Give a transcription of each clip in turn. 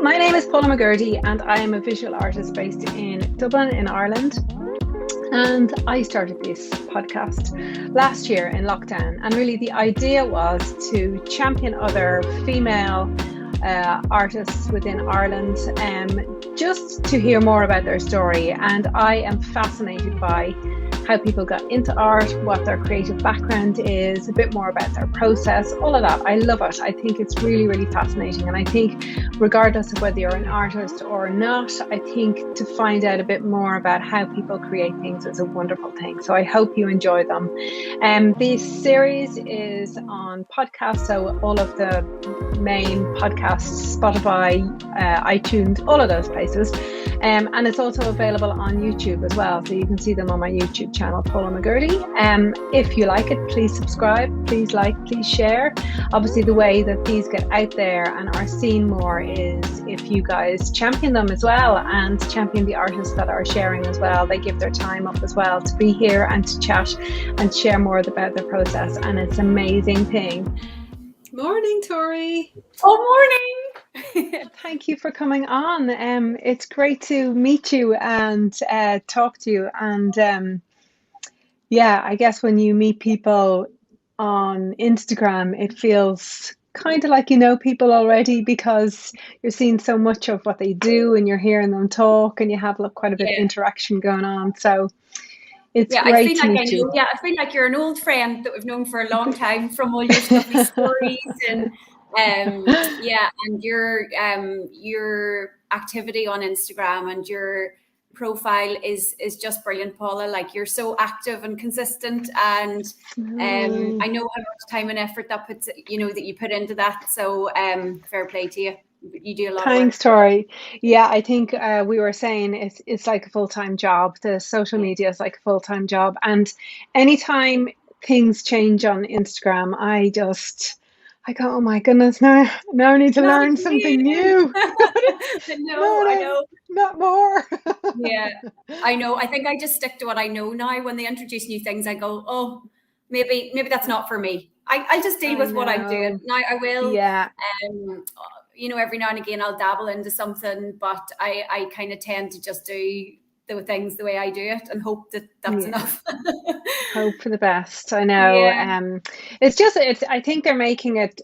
my name is Paula McGurdy and I am a visual artist based in Dublin in Ireland. And I started this podcast last year in lockdown. And really the idea was to champion other female artists within Ireland, just to hear more about their story. And I am fascinated by how people got into art, what their creative background is, a bit more about their process, all of that. I love it. I think it's really, really fascinating. And I think regardless of whether you're an artist or not, I think to find out a bit more about how people create things is a wonderful thing. So I hope you enjoy them. This series is on podcasts, so all of the main podcasts, Spotify, iTunes, all of those places. And it's also available on YouTube as well. So you can see them on my YouTube channel, Paula McGurdy. If you like it, please subscribe, please like, please share. Obviously, the way that these get out there and are seen more is if you guys champion them as well and champion the artists that are sharing as well. They give their time up as well to be here and to chat and share more about their process. And it's an amazing thing. Morning, Tory. Oh, morning. Thank you for coming on. It's great to meet you and talk to you. And I guess when you meet people on Instagram, it feels kind of like you know people already because you're seeing so much of what they do and you're hearing them talk and you have quite a bit of interaction going on. So it's great to meet you. I feel like you're an old friend that we've known for a long time from all your stuffy stories and and your activity on Instagram and your profile is just brilliant, Paula. Like, you're so active and consistent, and I know how much time and effort that you put into that. So fair play to you. You do a lot. Thanks, of work. Tory. Yeah, I think we were saying it's like a full-time job. The social media is like a full-time job, and anytime things change on Instagram, I go, oh my goodness, now I need to learn something new. I know. Not more. Yeah, I know. I think I just stick to what I know now. When they introduce new things, I go, oh, maybe that's not for me. I just deal with what I'm doing. Now I will. Yeah. Every now and again I'll dabble into something, but I kind of tend to just do the things the way I do it and hope that that's enough. Hope for the best. I know. I think they're making it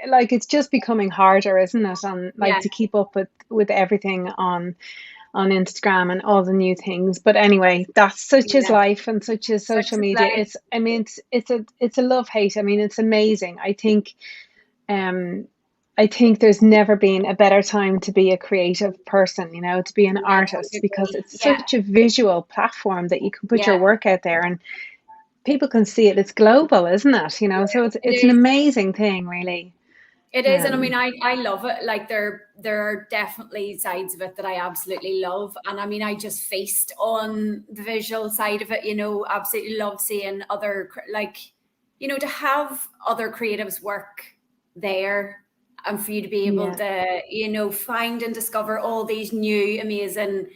like it's just becoming harder, isn't it? And to keep up with everything on Instagram and all the new things. But anyway, that's such is life and such is social media. It's a love-hate. I mean, it's amazing. I think there's never been a better time to be a creative person, to be an artist, because it's such a visual platform that you can put your work out there and people can see it. It's global, isn't it? So it's an amazing thing, really. It is. And I mean, I love it. Like there are definitely sides of it that I absolutely love. And I mean, I just feast on the visual side of it, absolutely love seeing other, to have other creatives work there. And for you to be able to, find and discover all these new, amazing,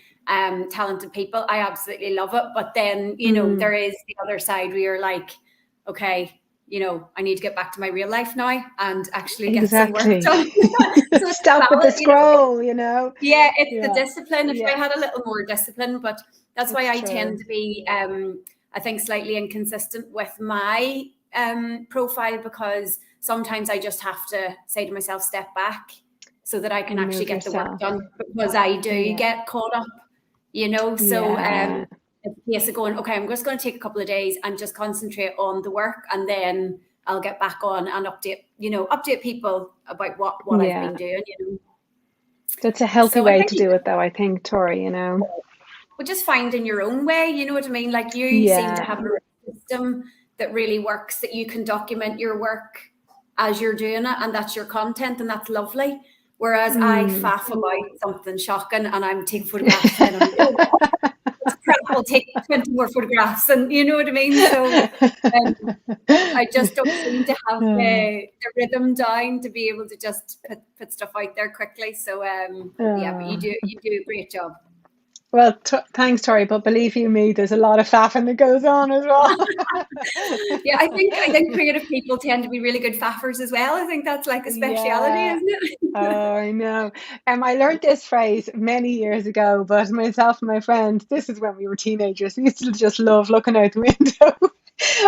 talented people. I absolutely love it. But then, there is the other side where you're like, okay, I need to get back to my real life now and actually get some work done. So stop with the scroll, Yeah, it's the discipline. If I had a little more discipline, but that's why I tend to be, I think, slightly inconsistent with my profile, because sometimes I just have to say to myself, step back so that I can actually get the work done, because I do get caught up, so it's a case of going, okay, I'm just going to take a couple of days and just concentrate on the work, and then I'll get back on and update people about what I've been doing, That's a healthy way to do it, though, I think, Tory, But just finding your own way, you know what I mean? Like, you seem to have a system that really works, that you can document your work as you're doing it, and that's your content, and that's lovely. Whereas I faff about something shocking and I'm taking photographs and I'm it's incredible, take 20 more photographs, and you know what I mean? So I just don't seem to have the rhythm down to be able to just put stuff out there quickly. So but you do a great job. Well, thanks, Tori, but believe you me, there's a lot of faffing that goes on as well. Yeah, I think creative people tend to be really good faffers as well. I think that's like a speciality, Yeah. isn't it? Oh, I know. I learned this phrase many years ago, but myself and my friends, this is when we were teenagers. We used to just love looking out the window.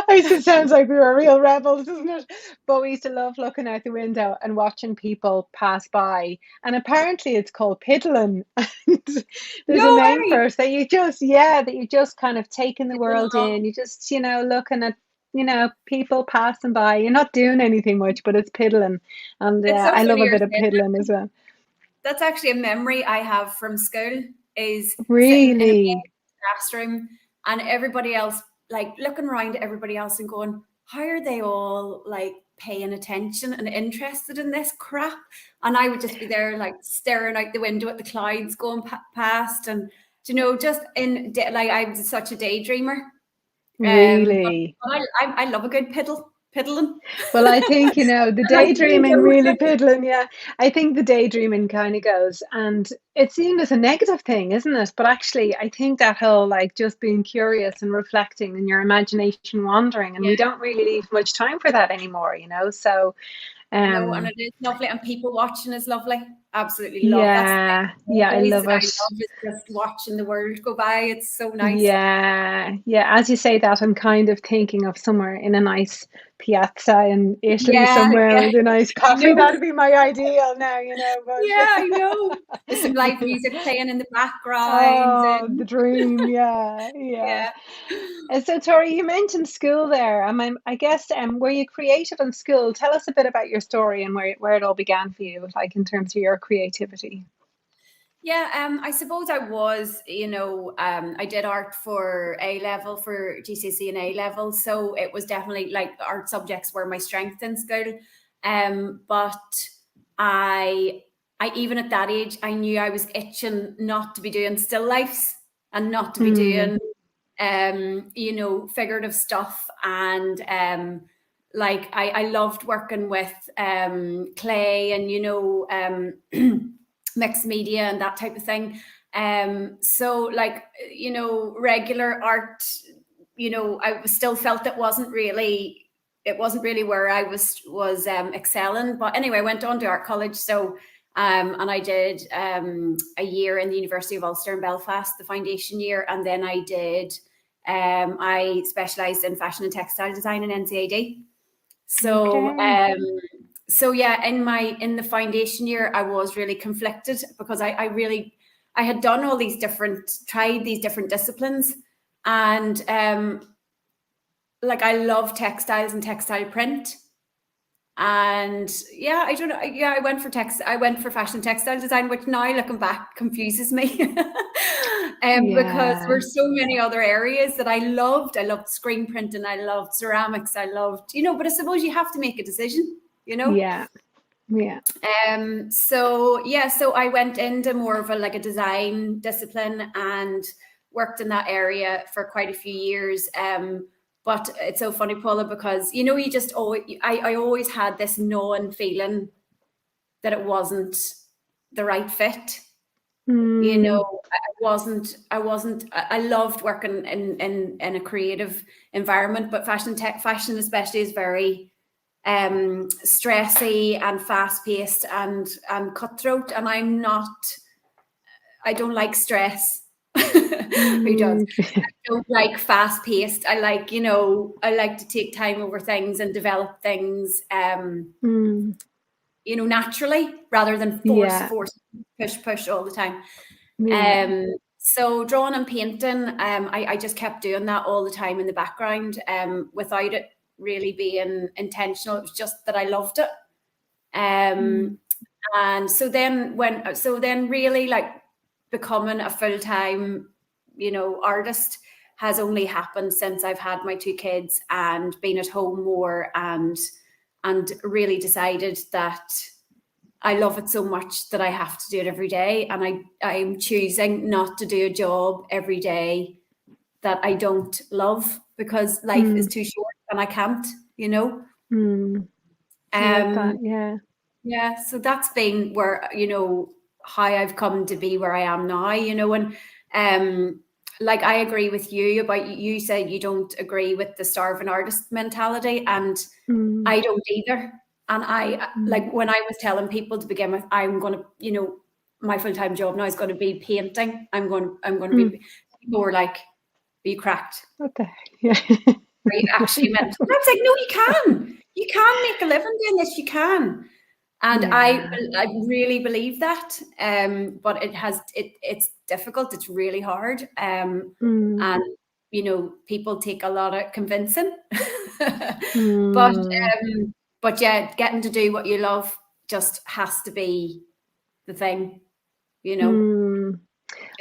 I said, sounds like we were real rebels, doesn't it? But we used to love looking out the window and watching people pass by. And apparently it's called piddling. And there's a No name way. for it that you just kind of taking the Fiddling world along. in. You just, looking at, people passing by. You're not doing anything much, but it's piddling. And It's so I love funny a you're bit of saying piddling that. as well. That's actually a memory I have from school, is sitting in a Really? classroom and everybody else, like looking around at everybody else and going, how are they all like paying attention and interested in this crap? And I would just be there like staring out the window at the clouds going past, and just like I was such a daydreamer. Really? But I love a good piddling. Well, I think, the I like doing daydreaming really piddling, yeah. I think the daydreaming kind of goes, and it's seen as a negative thing, isn't it? But actually, I think that whole like just being curious and reflecting and your imagination wandering, and yeah. we don't really leave much time for that anymore. So, No, and um, it is lovely, and people watching is lovely. Absolutely love. That's the yeah, yeah, I hobbies love that I it. love, is just watching the world go by. It's so nice. Yeah, yeah. As you say that, I'm kind of thinking of somewhere in a nice piazza in Italy Yeah, somewhere yeah, with a nice I coffee. know. That'd be my ideal now. Yeah, I But know. With some live music playing in the background, oh, the and dream. Yeah, yeah. yeah. So, Tori, you mentioned school there. I guess, were you creative in school? Tell us a bit about your story and where it all began for you, like in terms of your creativity. Yeah, I suppose I was, I did art for A level, for GCSE and A level, so it was definitely like art subjects were my strength in school. But I, I even at that age, I knew I was itching not to be doing still lifes and not to be Mm, doing, figurative stuff, and like I loved working with clay and mixed media and that type of thing. So like, regular art, I still felt it wasn't really where I was excelling. But anyway, I went on to art college. So and I did a year in the University of Ulster in Belfast, the foundation year, and then I specialised in fashion and textile design in NCAD. So okay. so yeah, in the foundation year, I was really conflicted because I had done tried these different disciplines, and like I love textiles and textile print. And yeah, I don't know. Yeah, I went for fashion textile design, which now looking back confuses me. Because Yeah, there's so many other areas that I loved. I loved screen printing, I loved ceramics, I loved, but I suppose you have to make a decision. yeah, yeah. So yeah, so I went into more of a design discipline and worked in that area for quite a few years. But it's so funny, Paula, because you just always I always had this gnawing feeling that it wasn't the right fit. Mm, I loved working in a creative environment, but fashion especially is very stressy and fast paced and cutthroat, and I don't like stress. Who does? mm, I don't like fast paced. I like to take time over things and develop things mm, naturally, rather than force yeah, force push all the time. yeah. So drawing and painting, I just kept doing that all the time in the background, without it really being intentional. It was just that I loved it. Mm, And so then really like becoming a full-time, artist has only happened since I've had my two kids and been at home more, and really decided that I love it so much that I have to do it every day. And I'm choosing not to do a job every day that I don't love, because life is mm, too short and I can't. mm. I love that. Um, Yeah. yeah, so that's been where, how I've come to be where I am now, and Like I agree with you about, you said you don't agree with the starving artist mentality, and I don't either. And I like, when I was telling people to begin with, I'm going to, you know, my full-time job now is going to be painting. I'm going to be, people were like, are you cracked? What the heck? Yeah. Are you actually meant? And I was like, no, you can make a living doing this. You can. And Yeah. I really believe that. But it's difficult. It's really hard. And you know, people take a lot of convincing. But yeah, getting to do what you love just has to be the thing, you know.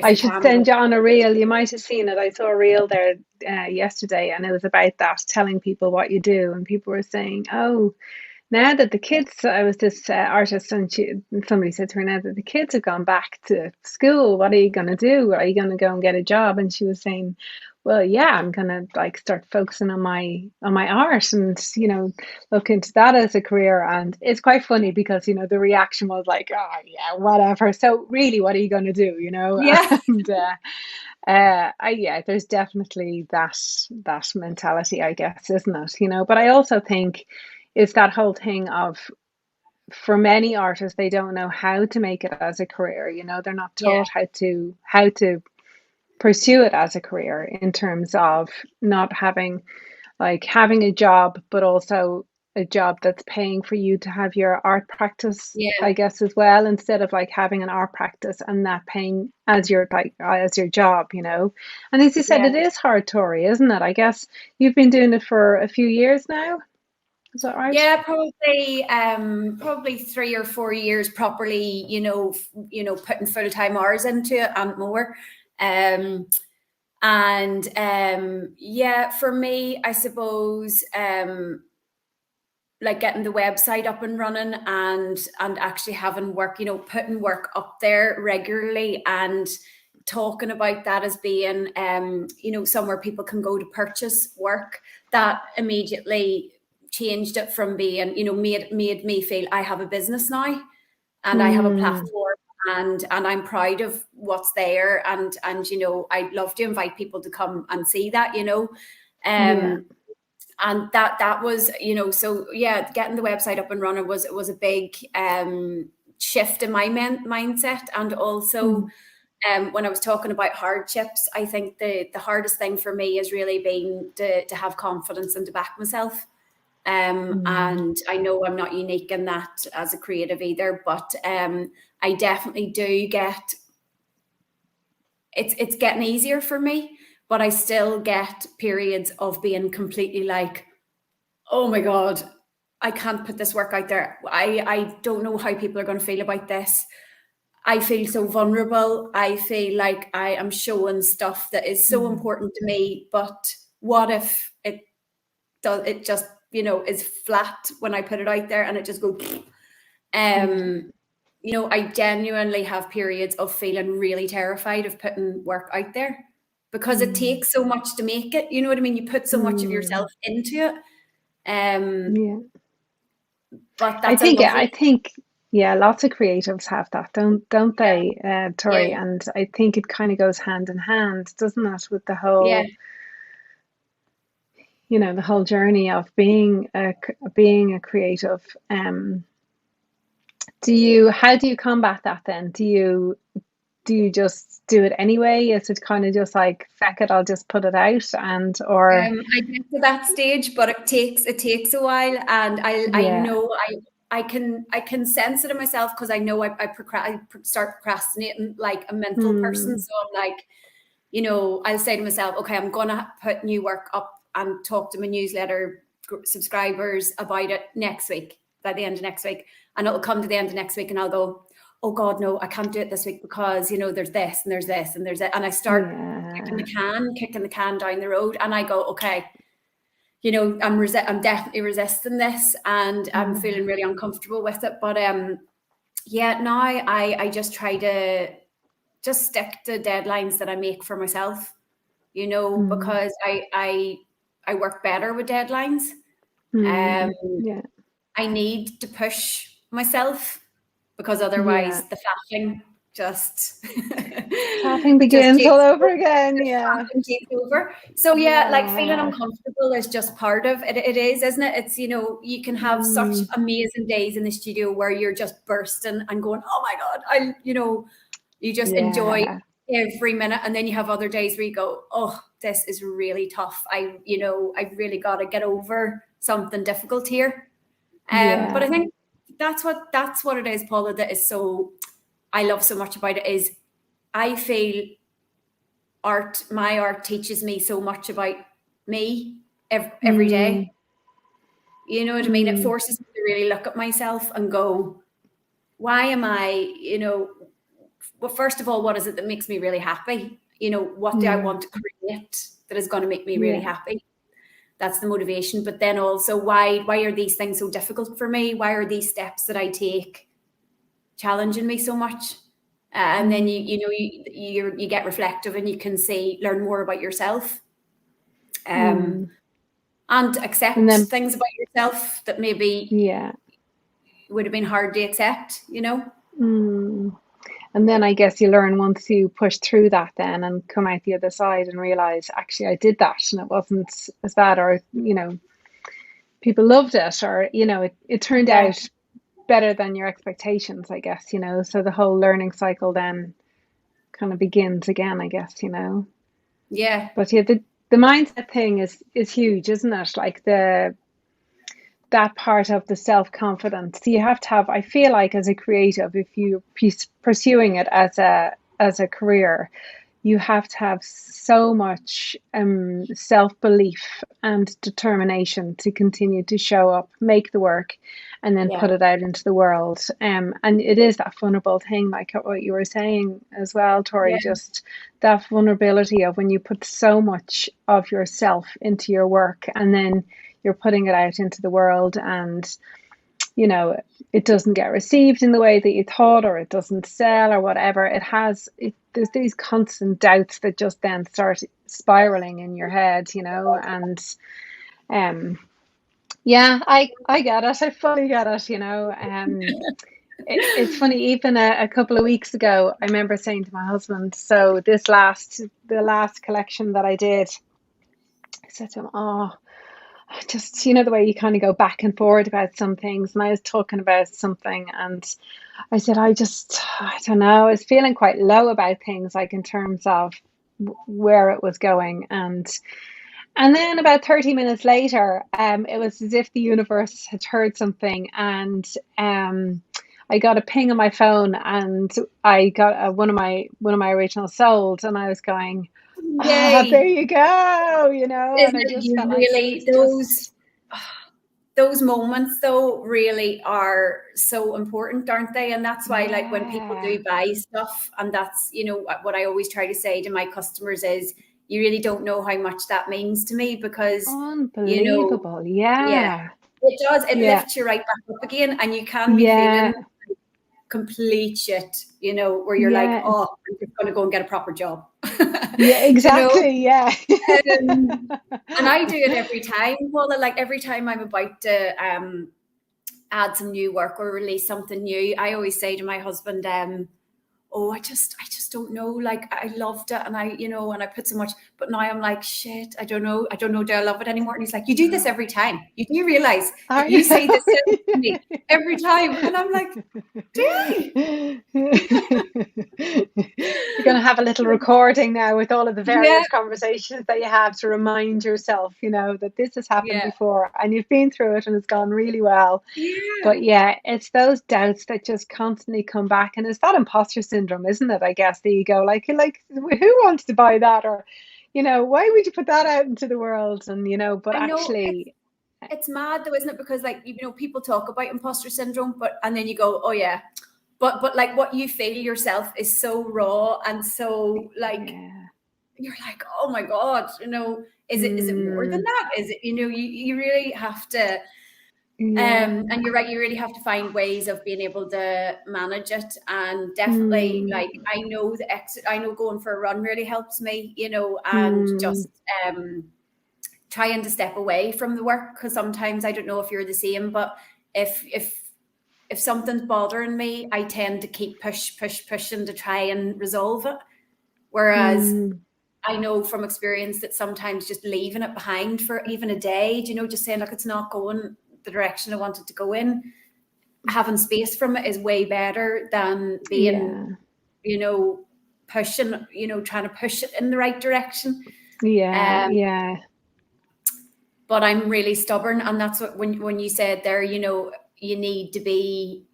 I should send you on a reel. You might have seen it. I saw a reel there yesterday, and it was about that, telling people what you do. And people were saying, oh, now that the kids, I was this artist, and somebody said to her, now that the kids have gone back to school, what are you going to do? Are you going to go and get a job? And she was saying, well, yeah, I'm going to like start focusing on my art, and, you know, look into that as a career. And it's quite funny because, you know, the reaction was like, oh, yeah, whatever. So really, what are you going to do, you know? Yeah. And yeah, there's definitely that mentality, I guess, isn't it? You know, but I also think it's that whole thing of, for many artists, they don't know how to make it as a career. You know, they're not taught how to pursue it as a career, in terms of not having a job, but also a job that's paying for you to have your art practice, I guess, as well, instead of like having an art practice and that paying as your job, you know. And as you said, it is hard, Tori, isn't it? I guess you've been doing it for a few years now. Is that right? Yeah, probably 3 or 4 years properly, you know, putting full-time hours into it and more. Yeah, for me, I suppose, like getting the website up and running, and actually having work, you know, putting work up there regularly, and talking about that as being, you know, somewhere people can go to purchase work, that immediately changed it from being, you know, made me feel I have a business now, and I have a platform, and I'm proud of what's there, and you know, I'd love to invite people to come and see that, you know. And that was, you know, so yeah, getting the website up and running was a big shift in my mindset. And also when I was talking about hardships, I think the hardest thing for me has really been to have confidence and to back myself. And I know I'm not unique in that as a creative either, but I definitely do get, it's getting easier for me, but I still get periods of being completely like, oh my God, I can't put this work out there. I don't know how people are going to feel about this. I feel so vulnerable. I feel like I am showing stuff that is so important to me, but what if it just, you know, is flat when I put it out there and it just goes, you know, I genuinely have periods of feeling really terrified of putting work out there, because it takes so much to make it. You know what I mean? You put so much of yourself into it. But that's I think yeah, lots of creatives have that, don't they, Tori? And I think it kind of goes hand in hand, doesn't it, with the whole you know, the whole journey of being a creative. How do you combat that then? Do you just do it anyway? Is it kind of just like, feck it, I'll just put it out, or I get to that stage, but it takes a while, and I know I can sense it in myself, because I know I start procrastinating like a mental person. So I'm like, you know, I'll say to myself, okay, I'm gonna put new work up and talk to my newsletter subscribers about it next week, by the end of next week, and it'll come to the end of next week, and I'll go, oh God, no, I can't do it this week, because, you know, there's this and there's this and there's that. And I start kicking the can down the road, and I go, okay, you know, I'm definitely resisting this, and I'm feeling really uncomfortable with it. But yeah, now I just try to just stick to deadlines that I make for myself, you know, because I work better with deadlines. I need to push myself, because otherwise the faffing just Tapping begins all over again. Yeah. Over. So yeah, like feeling uncomfortable is just part of it. It is, isn't it? It's, you know, you can have such amazing days in the studio where you're just bursting and going, oh my God, you just enjoy every minute. And then you have other days where you go, oh, this is really tough. I really got to get over something difficult here. But I think that's what it is, Paula, that is so, I love so much about it is I feel my art teaches me so much about me every day. You know what I mean? It forces me to really look at myself and go, why am I, well, first of all, what is it that makes me really happy? You know, what do I want to create that is going to make me really happy? That's the motivation. But then also, why are these things so difficult for me? Why are these steps that I take challenging me so much? And then you get reflective and you can learn more about yourself, and accept things about yourself that maybe would have been hard to accept, And then I guess you learn once you push through that then and come out the other side and realize, actually, I did that and it wasn't as bad, or, people loved it, or, it turned out better than your expectations, I guess, so the whole learning cycle then kind of begins again, I guess, Yeah. But yeah, the mindset thing is huge, isn't it? Like that part of the self-confidence you have to have. I feel like as a creative, if you're pursuing it as a career, you have to have so much self-belief and determination to continue to show up, make the work, and then put it out into the world. And it is that vulnerable thing, like what you were saying as well, Tory, just that vulnerability of when you put so much of yourself into your work and then you're putting it out into the world and, it doesn't get received in the way that you thought, or it doesn't sell or whatever. There's these constant doubts that just then start spiraling in your head, and I get it. I fully get it, It's funny, even a couple of weeks ago, I remember saying to my husband, so the last collection that I did, I said to him, just, the way you kind of go back and forward about some things. And I was talking about something and I said, I don't know, I was feeling quite low about things, like in terms of where it was going. And then about 30 minutes later, it was as if the universe had heard something, and I got a ping on my phone and I got one of my originals sold, and I was going, there you go, and I just felt really those moments though really are so important, aren't they? And that's why like when people do buy stuff, and that's what I always try to say to my customers is, you really don't know how much that means to me, because unbelievable. It does, it lifts you right back up again, and you can be feeling complete shit, where you're like, oh, I'm just going to go and get a proper job. Yeah, exactly. And I do it every time. Well, like every time I'm about to add some new work or release something new, I always say to my husband, I just don't know. Like I loved it, and and I put so much, but now I'm like, shit, I don't know. Do I love it anymore? And he's like, you do this every time. You do realize that you say this to me every time, and I'm like, do I? You're going to have a little recording now with all of the various conversations that you have to remind yourself, that this has happened before and you've been through it and it's gone really well. But it's those doubts that just constantly come back, and it's that imposter syndrome, isn't it? I guess that you go like who wants to buy that, or why would you put that out into the world? And but actually it's mad though, isn't it? Because like people talk about imposter syndrome, and then you go, oh yeah, but like what you feel yourself is so raw and so like you're like, oh my God, is it more than that? Is it you really have to and you're right, you really have to find ways of being able to manage it. And definitely like I know going for a run really helps me, and just trying to step away from the work, because sometimes I don't know if you're the same, but if if something's bothering me, I tend to keep pushing to try and resolve it. Whereas I know from experience that sometimes just leaving it behind for even a day, just saying, look, it's not going the direction I wanted to go in, having space from it is way better than being, pushing, trying to push it in the right direction. Yeah. But I'm really stubborn. And that's what, when you said there, you need to be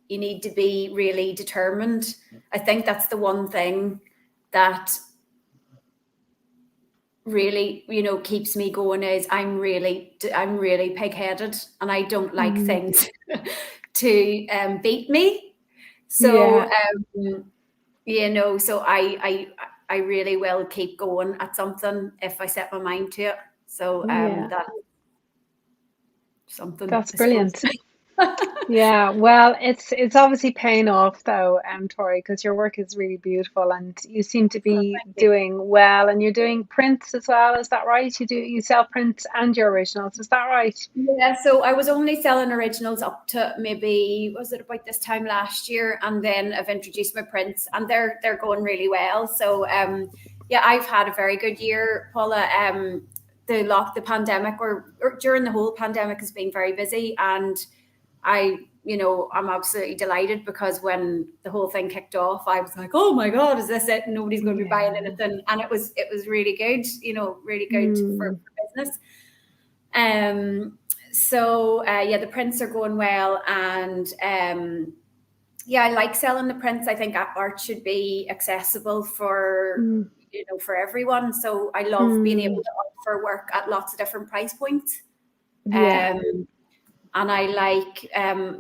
really determined. I think that's the one thing that really, keeps me going is I'm really pig-headed, and I don't like things to beat me. So, so I really will keep going at something if I set my mind to it. So that's something. That's brilliant. Yeah, well, it's obviously paying off though, Tory, because your work is really beautiful and you seem to be doing well, and you're doing prints as well. Is that right? You sell prints and your originals. Is that right? Yeah. So I was only selling originals up to maybe, was it about this time last year, and then I've introduced my prints, and they're going really well. So I've had a very good year, Paula. The pandemic or during the whole pandemic has been very busy, and I'm absolutely delighted, because when the whole thing kicked off, I was like, oh my God, is this it? Nobody's going to be buying anything. And it was really good, really good for business. The prints are going well, and I like selling the prints. I think art should be accessible for for everyone. So I love being able to offer work at lots of different price points. And I like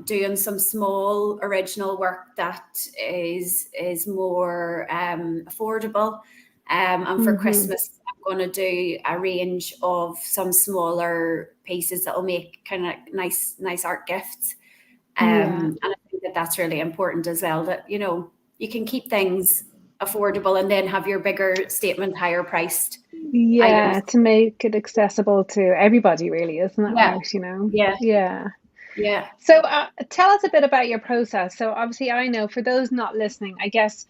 doing some small original work that is more affordable. And for Christmas, I'm going to do a range of some smaller pieces that will make kind of nice art gifts. And I think that's really important as well, that, you can keep things affordable and then have your bigger statement higher priced items. To make it accessible to everybody, really, isn't that right? So tell us a bit about your process. So obviously, I know, for those not listening, I guess,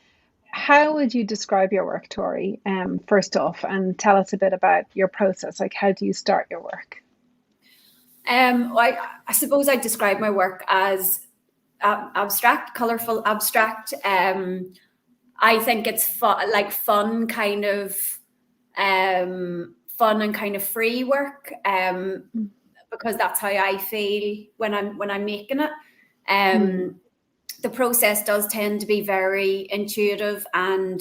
how would you describe your work, Tory, first off, and tell us a bit about your process? Like, how do you start your work? I suppose I'd describe my work as abstract, colourful, abstract. I think it's fun kind of free work, because that's how I feel when I'm making it. The process does tend to be very intuitive and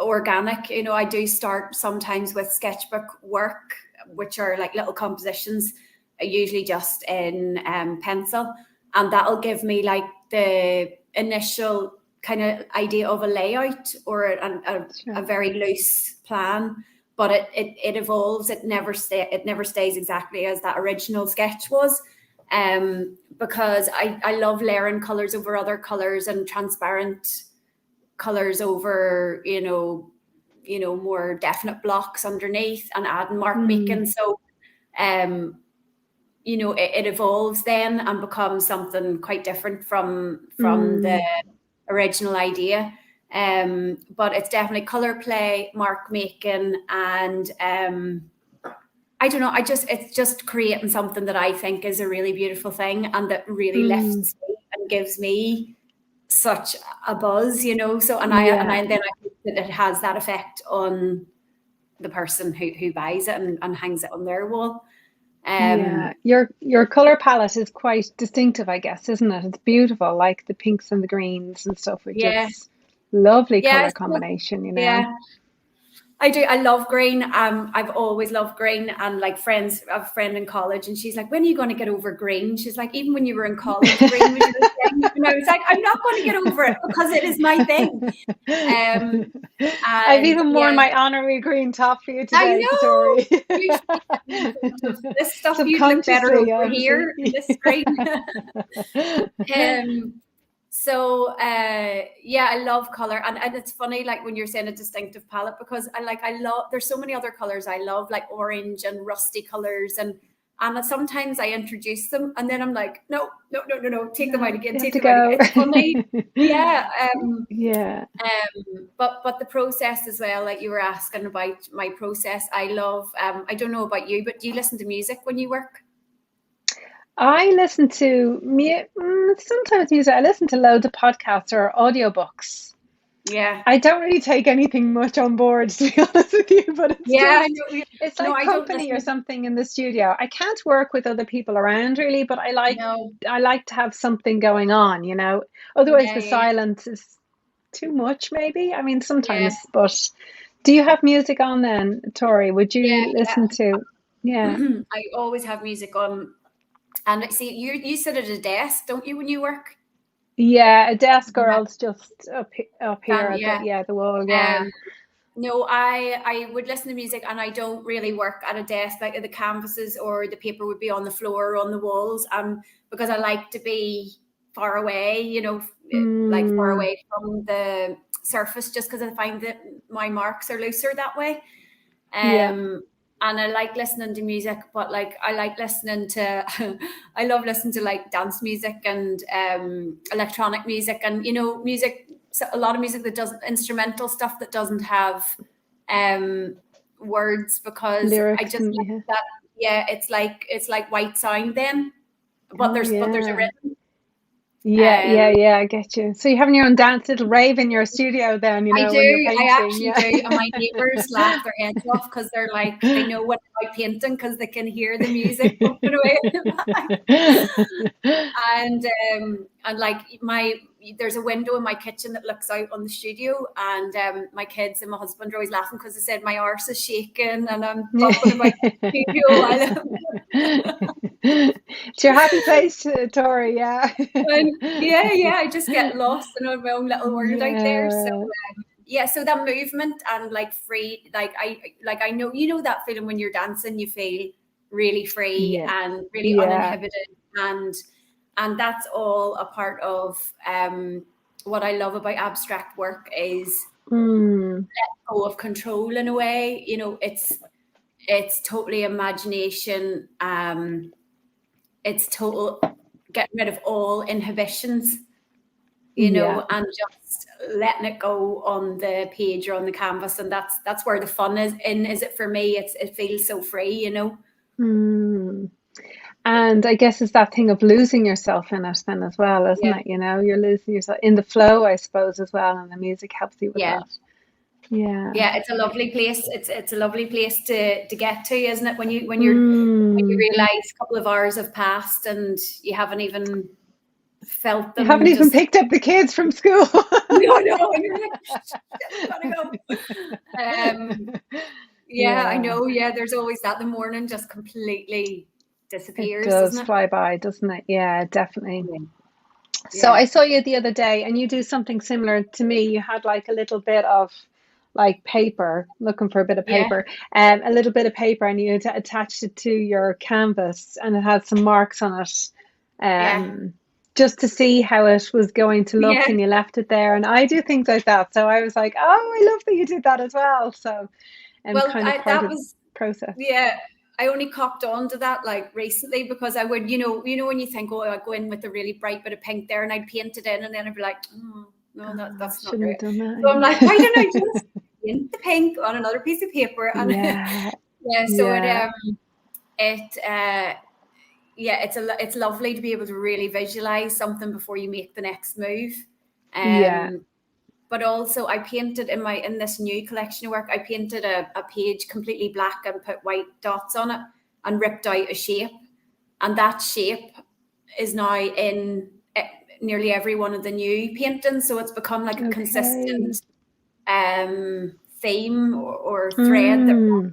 organic. I do start sometimes with sketchbook work, which are like little compositions, usually just in pencil, and that'll give me like the initial kind of idea of a layout or a very loose plan, but it evolves. It never stays exactly as that original sketch was, because I love layering colors over other colors and transparent colors over more definite blocks underneath, and adding mark making. So it evolves then and becomes something quite different from the original idea. But it's definitely color play, mark making, and I don't know, it's just creating something that I think is a really beautiful thing, and that really lifts me and gives me such a buzz, so and I think that it has that effect on the person who buys it and hangs it on their wall. Your color palette is quite distinctive, I guess, isn't it? It's beautiful, like the pinks and the greens and stuff, which is lovely color combination, I do. I love green. I've always loved green, and like I have a friend in college, and she's like, when are you going to get over green? She's like, even when you were in college, green was your thing. And I was like, I'm not going to get over it, because it is my thing. I've even worn my honorary green top for you today, Tory. This stuff you'd look better over here in this screen. So I love color, and it's funny, like when you're saying a distinctive palette, because I love, there's so many other colors I love, like orange and rusty colors, and And sometimes I introduce them and then I'm like, no, take them out again, take them out again. It's funny. Yeah. But the process as well, like you were asking about my process, I love, I don't know about you, but do you listen to music when you work? I listen to sometimes music. I listen to loads of podcasts or audiobooks. Yeah. I don't really take anything much on board, to be honest with you, but it's like company or something in the studio. I can't work with other people around really, but I like to have something going on, you know. Otherwise the silence is too much maybe. I mean sometimes, but do you have music on then, Tori? Would you listen to I always have music on. And see, you sit at a desk, don't you, when you work? Yeah, a desk or else just up here at the wall. Yeah. No, I would listen to music, and I don't really work at a desk. Like the canvases or the paper would be on the floor or on the walls. Because I like to be far away, you know, like far away from the surface, just because I find that my marks are looser that way. And I like listening to music, but like I like listening to, I love listening to like dance music and electronic music, and you know, music. So a lot of music that doesn't, instrumental stuff that doesn't have words, because lyrics, I just like that. Yeah, it's like white sound then, but there's a rhythm. Yeah, I get you. So you're having your own dance little rave in your studio then, you know, when you're painting. I actually do. And my neighbours laugh their heads off because they're like, they know what I'm painting because they can hear the music pumping away in the back. And like there's a window in my kitchen that looks out on the studio, and my kids and my husband are always laughing because they said my arse is shaking and I'm bumping about the studio. It's your happy place, Tori, yeah. I just get lost in my own little world out there. So so that movement and like free, I know, you know, that feeling when you're dancing, you feel really free and really uninhibited, and that's all a part of what I love about abstract work is let go of control in a way. You know, it's totally imagination. It's total getting rid of all inhibitions, you know, and just letting it go on the page or on the canvas. And that's where the fun is it for me. It feels so free, you know. And I guess it's that thing of losing yourself in it then as well, isn't it? You know, you're losing yourself in the flow, I suppose, as well, and the music helps you with that. Yeah, it's a lovely place. It's a lovely place to get to, isn't it? When you realize a couple of hours have passed and you haven't even felt them. You haven't even picked up the kids from school. No, and you're like, gotta go. I know. Yeah, there's always that. The morning just completely disappears. It does fly by, doesn't it? Yeah, definitely. So I saw you the other day, and you do something similar to me. You had like a little bit of like paper, looking for a bit of paper, a little bit of paper, and you attached it to your canvas, and it had some marks on it, just to see how it was going to look, and you left it there. And I do things like that, so I was like, oh, I love that you did that as well. So that was process. I only copped on to that like recently, because I would, you know when you think, oh, I'd go in with a really bright bit of pink there, and I'd paint it in, and then I'd be like, no, that's not right. So I'm like, why don't I just paint the pink on another piece of paper? And it's lovely to be able to really visualize something before you make the next move. But also I painted in this new collection of work, I painted a page completely black and put white dots on it and ripped out a shape, and that shape is now in nearly every one of the new paintings. So it's become like a consistent theme or thread that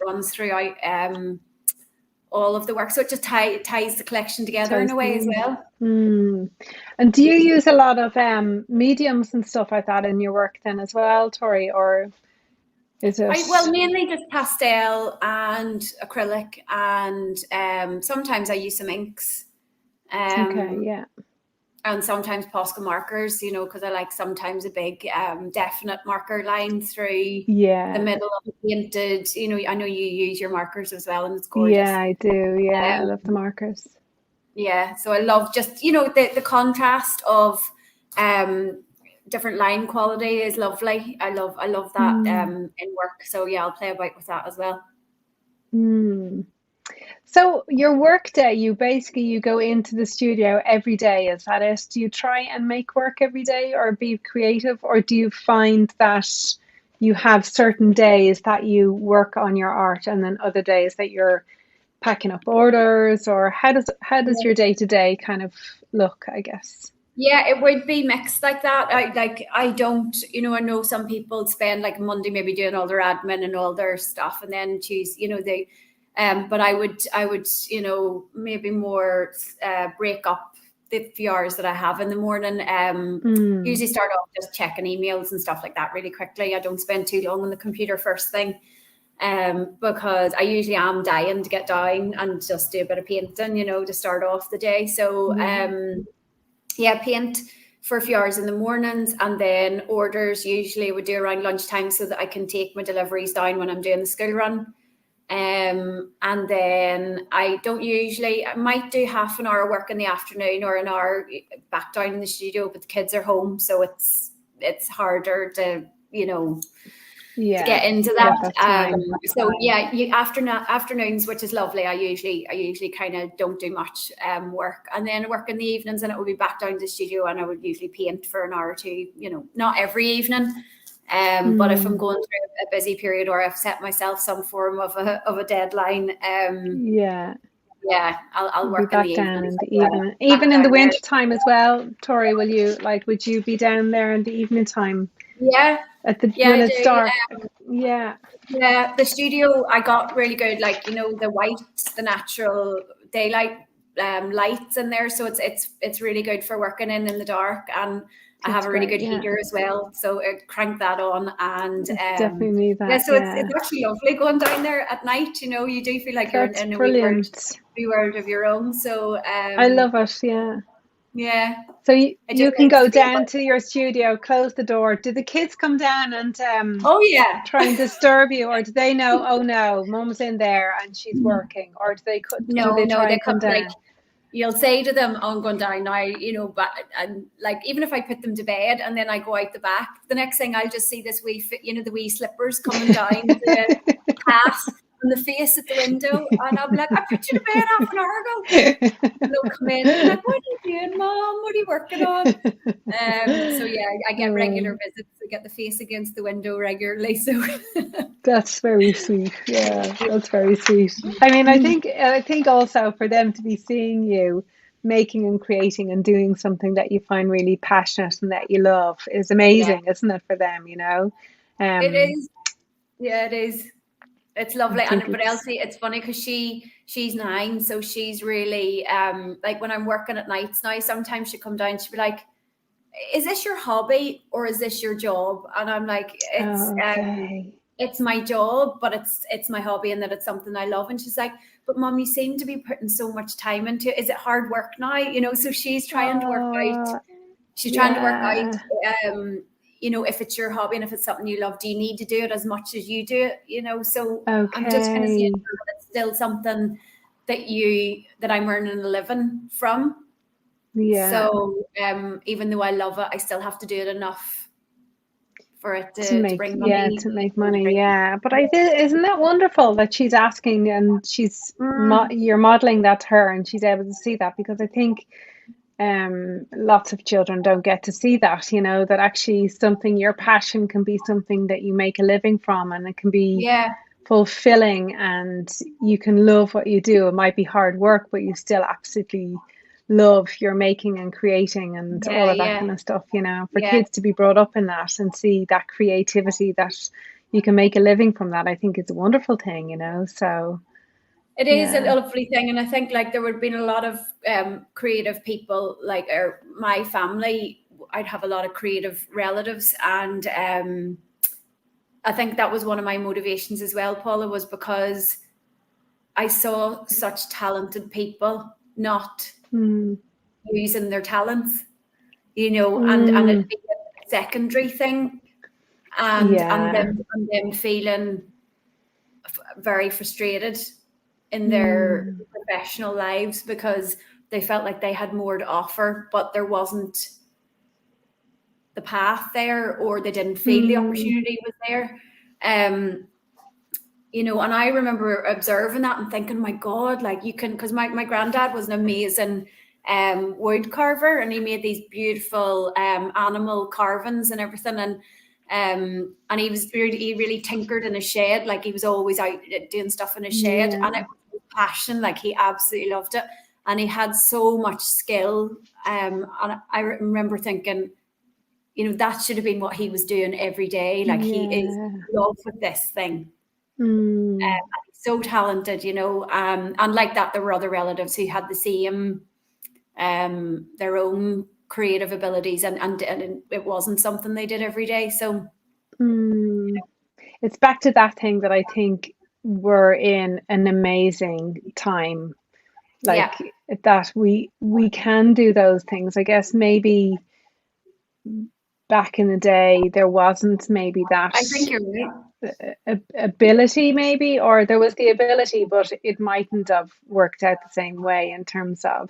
runs throughout all of the work. So it just ties the collection together in a way as well. And do you use a lot of mediums and stuff like that in your work then as well, Tori, or is it? Mainly just pastel and acrylic, and sometimes I use some inks. and sometimes Posca markers, you know, because I like sometimes a big definite marker line through the middle of the painted, you know, I know you use your markers as well, and it's gorgeous. Yeah, I do. Yeah, I love the markers. Yeah, so I love just, you know, the contrast of different line quality is lovely. I love that in work. So yeah, I'll play about with that as well. So your work day, you go into the studio every day. Is that it? Do you try and make work every day or be creative, or do you find that you have certain days that you work on your art and then other days that you're packing up orders, or how does your day to day kind of look, I guess? Yeah, it would be mixed like that. I don't, you know, I know some people spend like Monday maybe doing all their admin and all their stuff, and then Tuesday, you know, they but I would, you know, maybe more break up the few hours that I have in the morning. Usually start off just checking emails and stuff like that really quickly. I don't spend too long on the computer first thing, because I usually am dying to get down and just do a bit of painting, you know, to start off the day. So yeah, paint for a few hours in the mornings, and then orders usually would do around lunchtime so that I can take my deliveries down when I'm doing the school run. And then I might do half an hour work in the afternoon or an hour back down in the studio, but the kids are home, so it's harder to, you know, to get into that. So yeah, afternoons, which is lovely. I usually kind of don't do much work, and then work in the evenings, and it would be back down to the studio, and I would usually paint for an hour or two, you know, not every evening. But if I'm going through a busy period, or I've set myself some form of a deadline, I'll work in the evening. Even in the winter time as well, Tori, would you be down there in the evening time? Yeah. When it's dark. Yeah, the studio, I got really good, like, you know, the natural daylight lights in there, so it's really good for working in the dark, and I have a really good heater as well, so it cranked that on, and definitely need that. Yeah, so it's actually lovely going down there at night. You know, you do feel like you're in a wee world of your own. So I love it. Yeah. So you can go down to your studio, close the door. Do the kids come down and try and disturb you, or do they know? Oh no, Mum's in there and she's working, or do they come down? Like, you'll say to them, "Oh, I'm going down now," you know, but and like even if I put them to bed and then I go out the back, the next thing I'll just see this the wee slippers coming down the path and the face at the window, and I'm like, "I put you to bed half an hour ago." And they'll come in and like, "What are you doing, Mom? What are you working on?" So yeah, I get regular visits. I get the face against the window regularly. So that's very sweet. Yeah, that's very sweet. I mean, I think also for them to be seeing you making and creating and doing something that you find really passionate and that you love is amazing, isn't it, for them? You know, it is. Yeah, it is. It's lovely. But Elsie, it's funny because she's 9, so she's really like when I'm working at nights now, sometimes she'll come down, she'll be like, "Is this your hobby or is this your job?" And I'm like, it's my job, but it's my hobby, and that it's something I love. And she's like, "But Mom, you seem to be putting so much time into it. Is it hard work now?" You know, so she's trying to work out. She's trying to work out you know, if it's your hobby and if it's something you love, do you need to do it as much as you do it? You know, so I'm just kind of seeing that it's still something that I'm earning a living from. Yeah. So even though I love it, I still have to do it enough for it to bring money. Yeah, to make money. Yeah, but isn't that wonderful that she's asking and she's you're modeling that to her and she's able to see that, because I think lots of children don't get to see that, you know, that actually your passion can be something that you make a living from, and it can be fulfilling, and you can love what you do. It might be hard work, but you still absolutely love your making and creating and all of that kind of stuff, you know, for kids to be brought up in that and see that creativity, that you can make a living from that, I think it's a wonderful thing, you know. So it is a lovely thing, and I think like there would have been a lot of creative people, like my family. I'd have a lot of creative relatives, and I think that was one of my motivations as well, Paula, was because I saw such talented people not using their talents, you know, and it being a secondary thing, and them feeling very frustrated in their professional lives because they felt like they had more to offer, but there wasn't the path there, or they didn't feel the opportunity was there. You know, and I remember observing that and thinking, my God, like you can, because my granddad was an amazing wood carver, and he made these beautiful animal carvings and everything, and he really tinkered in his shed, like he was always out doing stuff in his shed, and it was passion, like he absolutely loved it, and he had so much skill, and I remember thinking, you know, that should have been what he was doing every day, like he is in love with this thing. So talented, you know, and like that there were other relatives who had the same their own creative abilities, and it wasn't something they did every day. So it's back to that thing that I think we're in an amazing time, like that we can do those things. I guess maybe back in the day there wasn't maybe that, I think you're right, ability maybe, or there was the ability but it mightn't have worked out the same way in terms of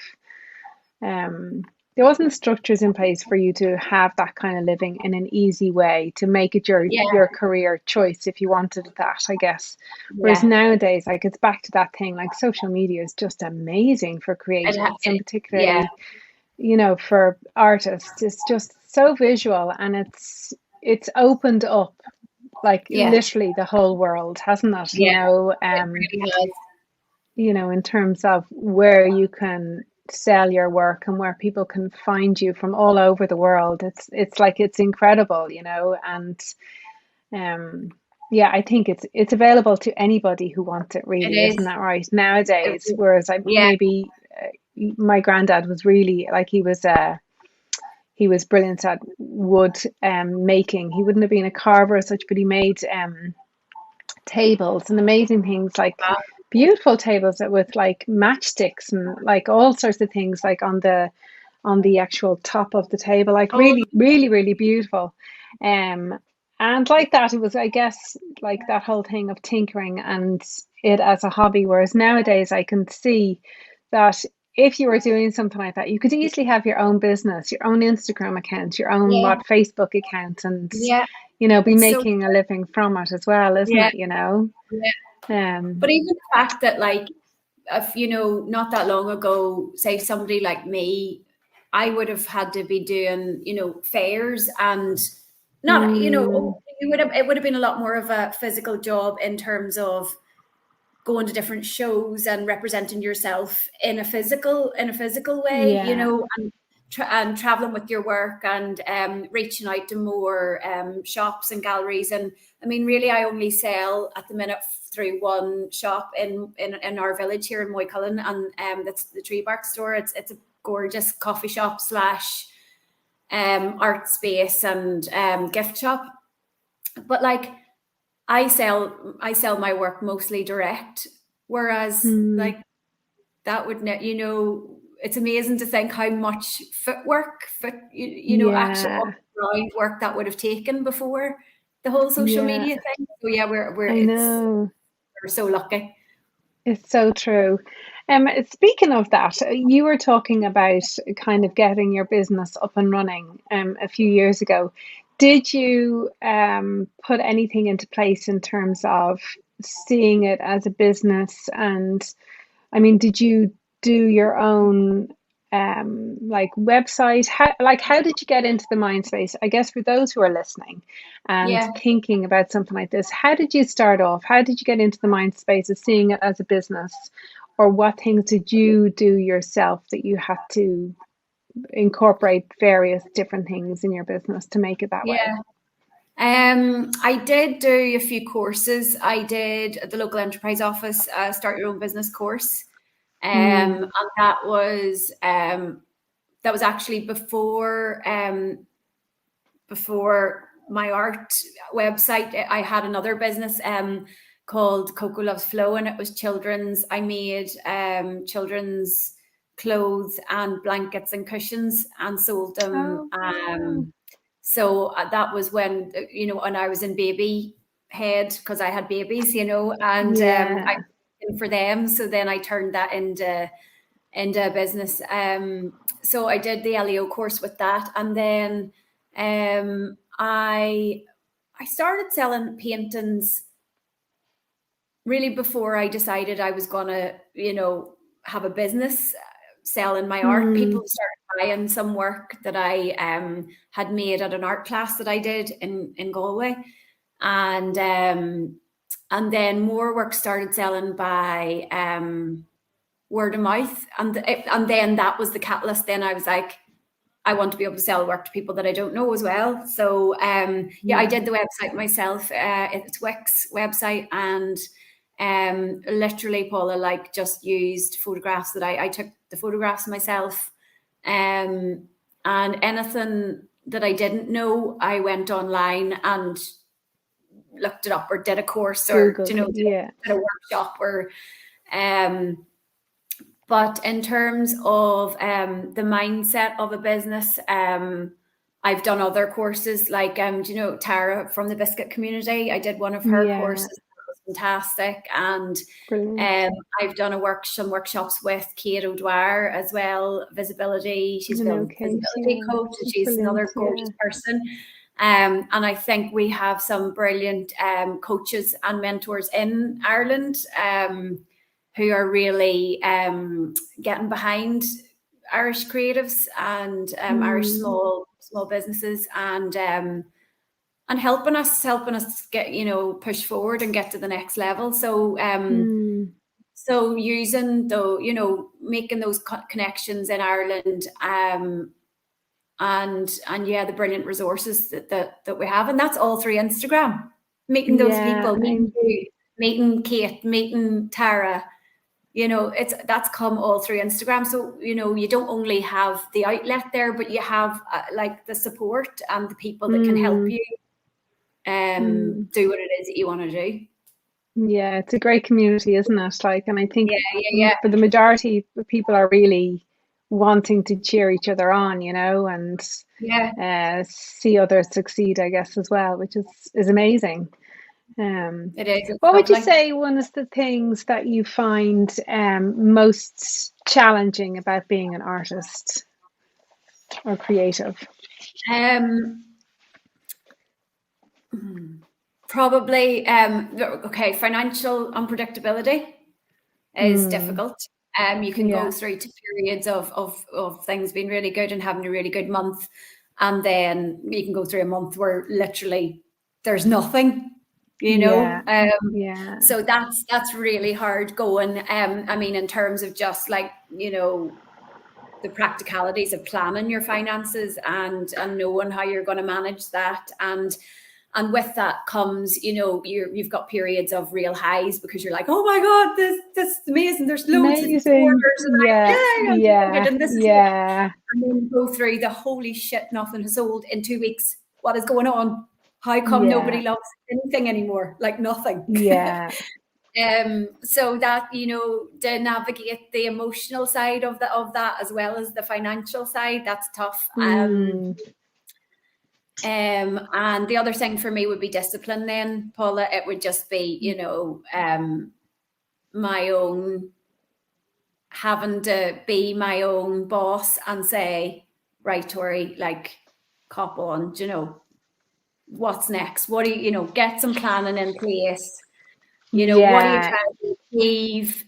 there wasn't structures in place for you to have that kind of living in an easy way, to make it your career choice if you wanted that, I guess. Whereas nowadays, like, it's back to that thing, like social media is just amazing for creatives, and particularly you know, for artists. It's just so visual, and it's opened up like literally the whole world, hasn't it? You know, it really has. You know, in terms of where you can sell your work and where people can find you from all over the world. It's like, it's incredible, you know, and I think it's available to anybody who wants it, really. Isn't that right nowadays? Whereas maybe my granddad was really, like, he was brilliant at wood making. He wouldn't have been a carver as such, but he made tables and amazing things, like beautiful tables with like matchsticks and like all sorts of things, like on the actual top of the table, like really beautiful. And like that, it was, I guess, like that whole thing of tinkering and it as a hobby. Whereas nowadays I can see that if you were doing something like that, you could easily have your own business, your own Instagram account, your own Facebook account, and you know, be making a living from it as well, isn't it? You know. But even the fact that, like, if, you know, not that long ago, say somebody like me, I would have had to be doing, you know, fairs, and not, you know, it would have been a lot more of a physical job in terms of going to different shows and representing yourself in a physical way, you know, and traveling with your work, and reaching out to more shops and galleries. And I mean, really, I only sell at the minute through one shop in our village here in Moycullen, and that's the Tree Bark store. It's a gorgeous coffee shop / art space and gift shop. But like, I sell my work mostly direct, whereas like that would, you know, it's amazing to think how much you know, actual ground work that would have taken before the whole social media thing. So we're so lucky. It's so true. Speaking of that, you were talking about kind of getting your business up and running a few years ago. Did you put anything into place in terms of seeing it as a business? And I mean, did you do your own like website? How did you get into the mind space? I guess for those who are listening and thinking about something like this, how did you start off? How did you get into the mind space of seeing it as a business? Or what things did you do yourself that you had to incorporate various different things in your business to make it that way? I did do a few courses. I did at the local enterprise office, start your own business course. And that was actually before my art website. I had another business called Coco Loves Flow, and it was children's. I made children's clothes and blankets and cushions and sold them. Oh. So that was when, you know, when I was in baby head, because I had babies, you know, and I for them. So then I turned that into business. So I did the LEO course with that, and then I started selling paintings really before I decided I was gonna, you know, have a business selling my art. People started buying some work that I had made at an art class that I did in Galway, and then more work started selling by word of mouth, and then that was the catalyst. Then I was like, I want to be able to sell work to people that I don't know as well. So I did the website myself. It's Wix website, and literally, Paula, like, just used photographs that I took the photographs myself, and anything that I didn't know, I went online and looked it up, or did a course, or Google, you know, did a workshop, or but in terms of the mindset of a business, I've done other courses, like do you know Tara from the Biscuit Community? I did one of her courses. That was fantastic. And I've done some workshops with Kate O'Dwyer as well, visibility. She's a visibility coach, and she's another gorgeous person. And I think we have some brilliant coaches and mentors in Ireland who are really getting behind Irish creatives and Irish small businesses, and helping us get, you know, push forward and get to the next level. So so using you know, making those connections in Ireland, and the brilliant resources that we have, and that's all through Instagram. Meeting those people, meeting you, meeting Kate, meeting Tara. You know, that's come all through Instagram. So, you know, you don't only have the outlet there, but you have like the support and the people that can help you do what it is that you want to do. Yeah, it's a great community, isn't it? Like, and I think for the majority of people are really wanting to cheer each other on, you know, and see others succeed, I guess, as well, which is amazing. It is. What would you say one of the things that you find most challenging about being an artist or creative? Probably financial unpredictability is difficult. You can go through to periods of things being really good and having a really good month, and then you can go through a month where literally there's nothing. You know, so that's really hard going. I mean, in terms of just like, you know, the practicalities of planning your finances and knowing how you're going to manage that, and with that comes, you know, you've got periods of real highs because you're like, oh my god, this is amazing. There's loads of orders, and and then go through the holy shit, nothing has sold in 2 weeks. What is going on? How come nobody loves anything anymore? Like nothing. So that, you know, to navigate the emotional side of that as well as the financial side, that's tough. And the other thing for me would be discipline then, Paula. It would just be, you know, my own, having to be my own boss and say, right, Tory, like, cop on, you know, what's next? What do you know, get some planning in place. You know, what are you trying to achieve?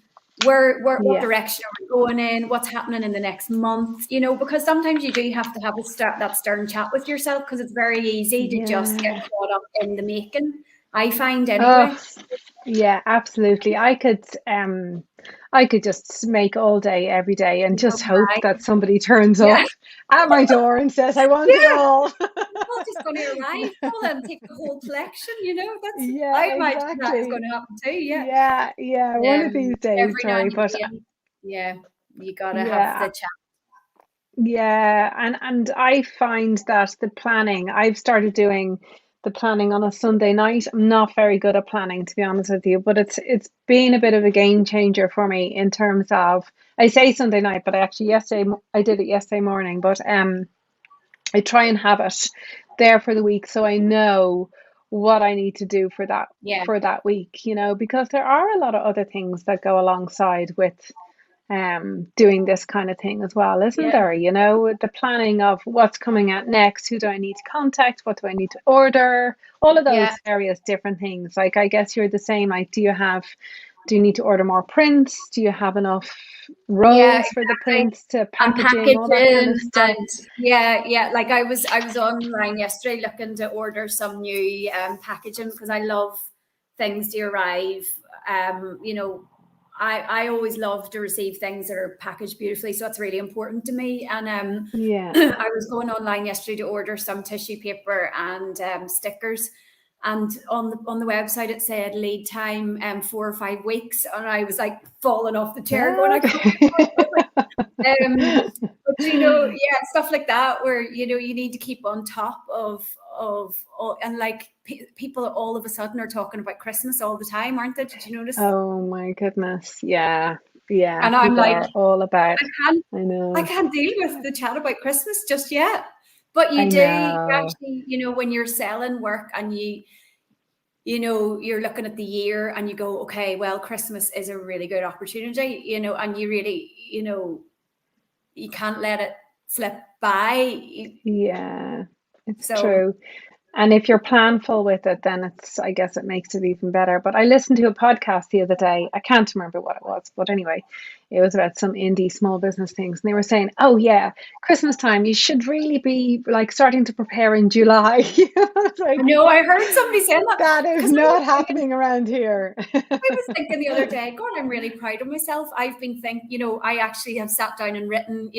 What direction are we going in? What's happening in the next month? You know, because sometimes you do have to have that stern chat with yourself, because it's very easy to just get caught up in the making, I find anyway. Yeah, absolutely. I could just make all day, every day, and just hope that somebody turns up at my door and says, I want it all. I'm just going to arrive and take the whole collection, you know. That's I imagine that's going to happen too. One of these days, Tory, but you gotta have the chat. Yeah, and I find that the planning, I've started doing the planning on a Sunday night. I'm not very good at planning, to be honest with you, but it's been a bit of a game changer for me in terms of, I say Sunday night, but I did it yesterday morning, but I try and have it there for the week so I know what I need to do for that week, because there are a lot of other things that go alongside with doing this kind of thing as well, isn't there? The planning of what's coming out next, who do I need to contact, what do I need to order, all of those various different things. Like, I guess you're the same. Like, do you need to order more prints? Do you have enough rolls for the prints to packaging, all that kind of stuff? And like I was online yesterday looking to order some new packaging, because I love things to arrive. I always love to receive things that are packaged beautifully, so that's really important to me. And I was going online yesterday to order some tissue paper and stickers, and on the website it said lead time 4 or 5 weeks, and I was like falling off the chair going, I can't. But stuff like that, where you need to keep on top of and like people all of a sudden are talking about Christmas all the time, aren't they? Did you notice? Oh my goodness, yeah. And I'm like, all about. I can't deal with the chat about Christmas just yet. But you actually, when you're selling work and you're looking at the year and you go, okay, well, Christmas is a really good opportunity, and you really, you can't let it slip by. Yeah, it's true. And if you're planful with it, then I guess it makes it even better. But I listened to a podcast the other day. I can't remember what it was, but anyway, it was about some indie small business things. And they were saying, oh yeah, Christmas time, you should really be like starting to prepare in July. Like, no, I heard somebody saying that. That is not happening around here. I was thinking the other day, God, I'm really proud of myself. I've been thinking, I actually have sat down and written,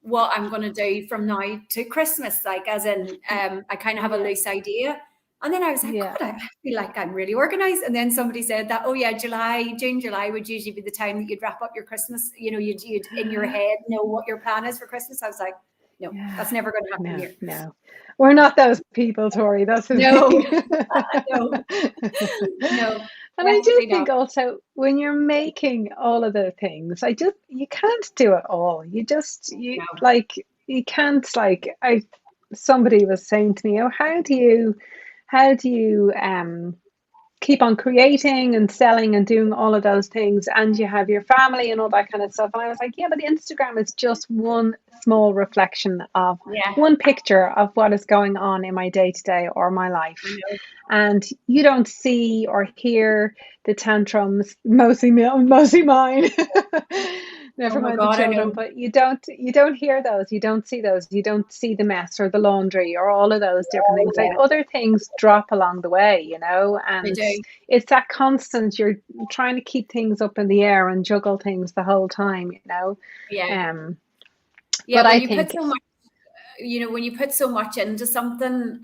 what I'm going to do from now to Christmas, like, as in, I kind of have a loose idea. And then I was like, God, I feel like I'm really organized. And then somebody said that, oh yeah, June, July would usually be the time that you'd wrap up your Christmas. You'd in your head know what your plan is for Christmas. I was like, no, that's never going to happen here. No, we're not those people, Tori. That's the thing. No. And I do think also when you're making all of the things, you can't do it all. You can't, like, somebody was saying to me, oh, how do you keep on creating and selling and doing all of those things, and you have your family and all that kind of stuff? And I was like, yeah, but Instagram is just one small reflection of one picture of what is going on in my day-to-day or my life. And you don't see or hear the tantrums, mostly mine. Never mind the children, but you don't hear those, you don't see those, you don't see the mess or the laundry or all of those different things. Like, other things drop along the way, and it's that constant, you're trying to keep things up in the air and juggle things the whole time, but I think put so much, when you put so much into something,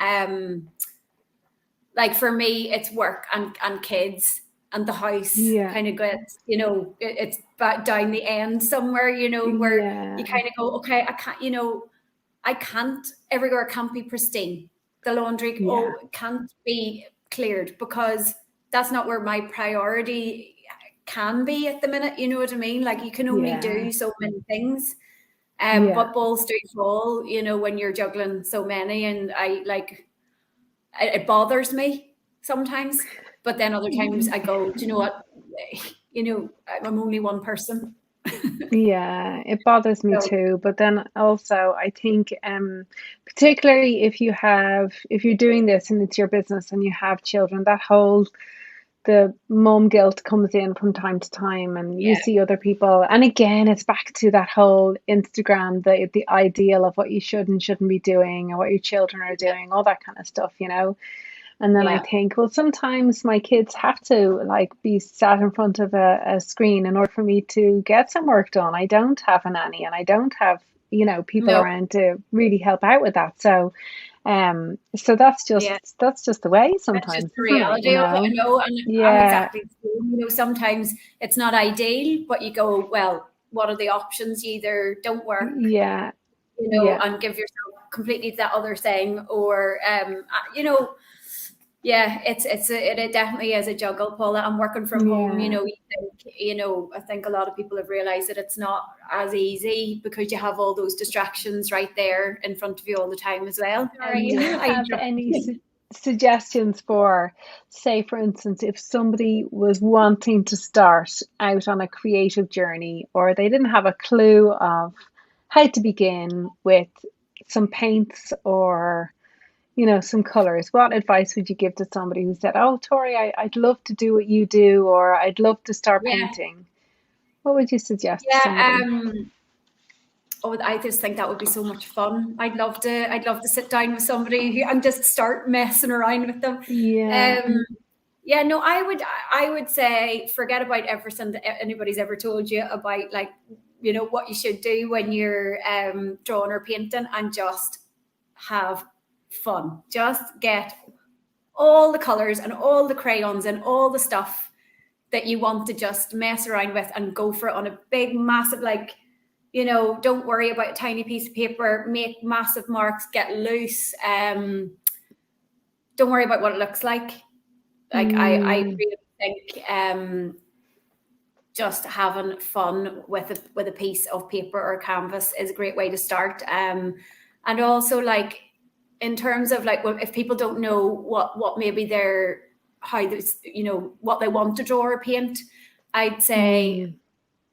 like for me, it's work and kids and the house kind of gets, it's back down the end somewhere, where you kind of go, okay, I can't, everywhere can't be pristine. The laundry can't be cleared, because that's not where my priority can be at the minute. You know what I mean? Like, you can only do so many things. But balls do fall, when you're juggling so many, and it bothers me sometimes, but then other times I go, do you know what? I'm only one person. Yeah, it bothers me too. But then also, I think, particularly if you're doing this and it's your business and you have children, the mom guilt comes in from time to time, and you see other people. And again, it's back to that whole Instagram, the ideal of what you should and shouldn't be doing, and what your children are doing, all that kind of stuff, And then I think, well, sometimes my kids have to be sat in front of a screen in order for me to get some work done. I don't have a nanny, and I don't have, people around to really help out with that. So that's just the way sometimes. That's just the reality of it, and I'm exactly the same. Sometimes it's not ideal, but you go, well, what are the options? You either don't work, and give yourself completely that other thing, or you know, yeah, it definitely is a juggle, Paula. I'm working from home, you know. I think a lot of people have realized that it's not as easy because you have all those distractions right there in front of you all the time as well. Do you have any suggestions for, say, for instance, if somebody was wanting to start out on a creative journey, or they didn't have a clue of how to begin with some paints or, you know, some colors, what advice would you give to somebody who said, oh, Tory, I'd love to do what you do, or I'd love to start painting? What would you suggest to somebody? I just think that would be so much fun. I'd love to sit down with somebody and just start messing around with them. I would say forget about everything that anybody's ever told you about, like, you know, what you should do when you're drawing or painting, and just have fun. Just get all the colors and all the crayons and all the stuff that you want to just mess around with and go for it on a big, massive, like, you know, don't worry about a tiny piece of paper, make massive marks, get loose. Don't worry about what it looks like. Like, I really think just having fun with a piece of paper or canvas is a great way to start. And also, like, in terms of, like, if people don't know what maybe what they want to draw or paint, I'd say,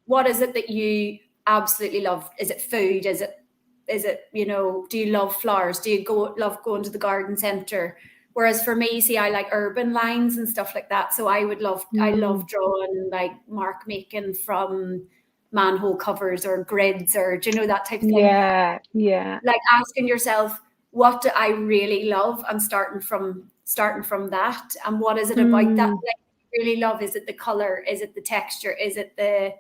what is it that you absolutely love? Is it food? Is it, you know, do you love flowers? Do you love going to the garden centre? Whereas for me, see, I like urban lines and stuff like that. So I love drawing, like, mark making from manhole covers or grids, or, do you know, that type of thing. Yeah. Like, asking yourself, what do I really love, and starting from that, and what is it about that I really love? Is it the color? Is it the texture? Is it the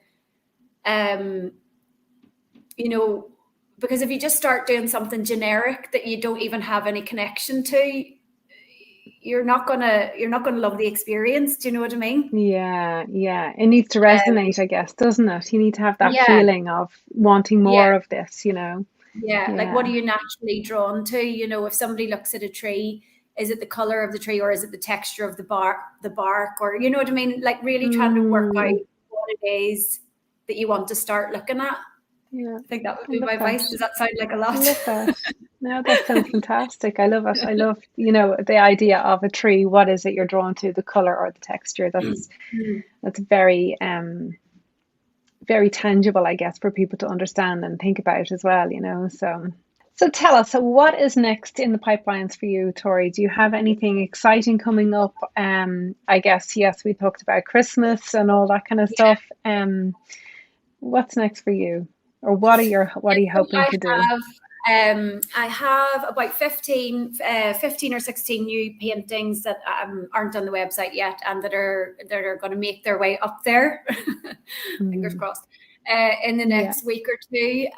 you know, because if you just start doing something generic that you don't even have any connection to, you're not gonna love the experience. Do you know what I mean? Yeah. It needs to resonate, I guess, doesn't it? You need to have that feeling of wanting more of this, you know. Like, what are you naturally drawn to? You know, if somebody looks at a tree, is it the color of the tree, or is it the texture of the bark, or, you know what I mean? Like, really trying to work out what it is that you want to start looking at. I think that would be my advice. Does that sound like a lot? I love that. No, that sounds fantastic. I love it. I love, you know, the idea of a tree. What is it you're drawn to, the color or the texture? That's very very tangible, I guess, for people to understand and think about as well, you know. So tell us, so what is next in the pipelines for you, Tory? Do you have anything exciting coming up? I guess, yes, we talked about Christmas and all that kind of stuff. What's next for you? Or what are you hoping to do? I have about 15 or 16 new paintings that aren't on the website yet, and that are going to make their way up there. Fingers crossed. In the next week or two.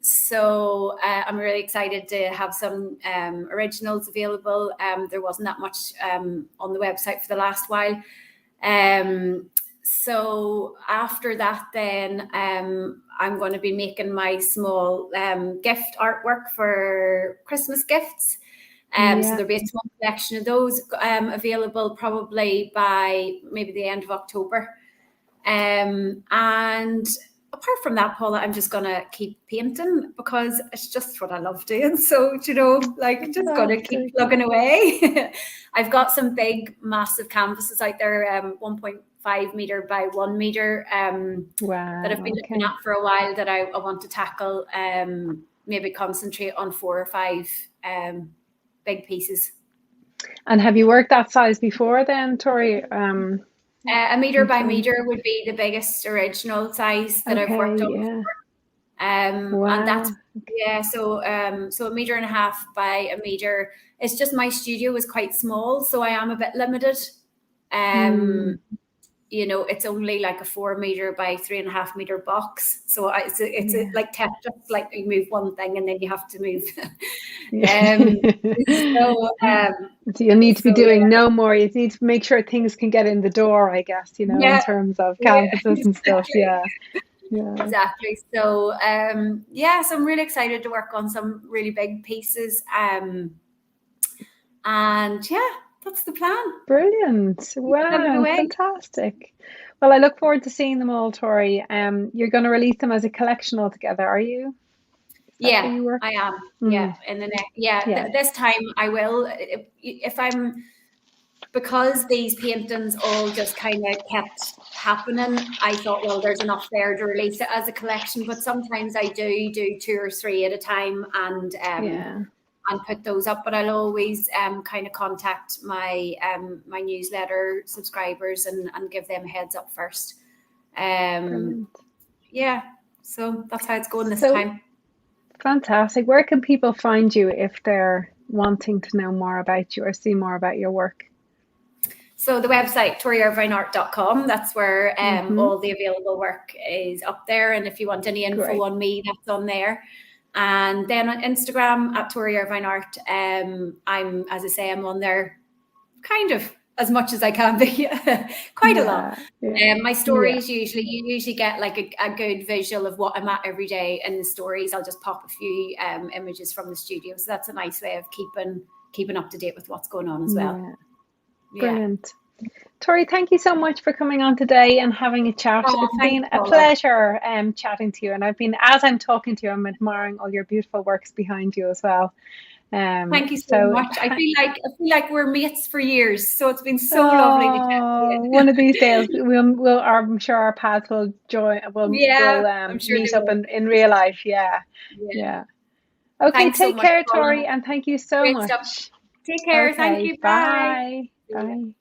So I'm really excited to have some originals available. There wasn't that much on the website for the last while. So after that, then I'm going to be making my small gift artwork for Christmas gifts. So there'll be a small collection of those available probably by maybe the end of October. And apart from that, Paula, I'm just going to keep painting because it's just what I love doing. So, you know, like, just going to keep plugging away. I've got some big, massive canvases out there, 1.5 meter by 1 meter that I've been looking at for a while, that I want to tackle, maybe concentrate on 4 or 5 big pieces. And have you worked that size before then, Tory? A meter by meter would be the biggest original size that I've worked on before. And that's so a meter and a half by a meter. It's just my studio is quite small, so I am a bit limited. You know, it's only like a 4 meter by 3.5 meter box. So it's like Tetris, like you move one thing and then you have to move. So you'll need to be doing no more. You need to make sure things can get in the door, I guess, you know, in terms of canvases and stuff. exactly. So so I'm really excited to work on some really big pieces. And yeah, that's the plan. Brilliant. Wow, fantastic. Well, I look forward to seeing them all, Tory. You're going to release them as a collection altogether, are you? Yeah, I am. Yeah, in the next. This time I will. If I'm, because these paintings all just kind of kept happening, I thought, well, there's enough there to release it as a collection. But sometimes I do 2 or 3 at a time, and put those up. But I'll always kind of contact my my newsletter subscribers and give them a heads up first. Yeah, so that's how it's going this time. Fantastic. Where can people find you if they're wanting to know more about you or see more about your work? So the website, toryirvineart.com, that's where all the available work is up there. And if you want any info on me, that's on there. And then on Instagram at Tory Irvine Art, I'm, as I say, I'm on there kind of as much as I can be, quite a lot. My stories you usually get like a good visual of what I'm at every day. In the stories, I'll just pop a few images from the studio. So that's a nice way of keeping up to date with what's going on as well. Brilliant. Tory, thank you so much for coming on today and having a chat. It's been a pleasure chatting to you. And as I'm talking to you, I'm admiring all your beautiful works behind you as well. Thank you so much. I feel like we're mates for years, so it's been so lovely to chat to you. One of these days, I'm sure our paths will join. I'm sure meet up in real life. Yeah. Okay, thanks take care, Tory, and thank you so much. Take care. Okay, thank you. Bye. Bye.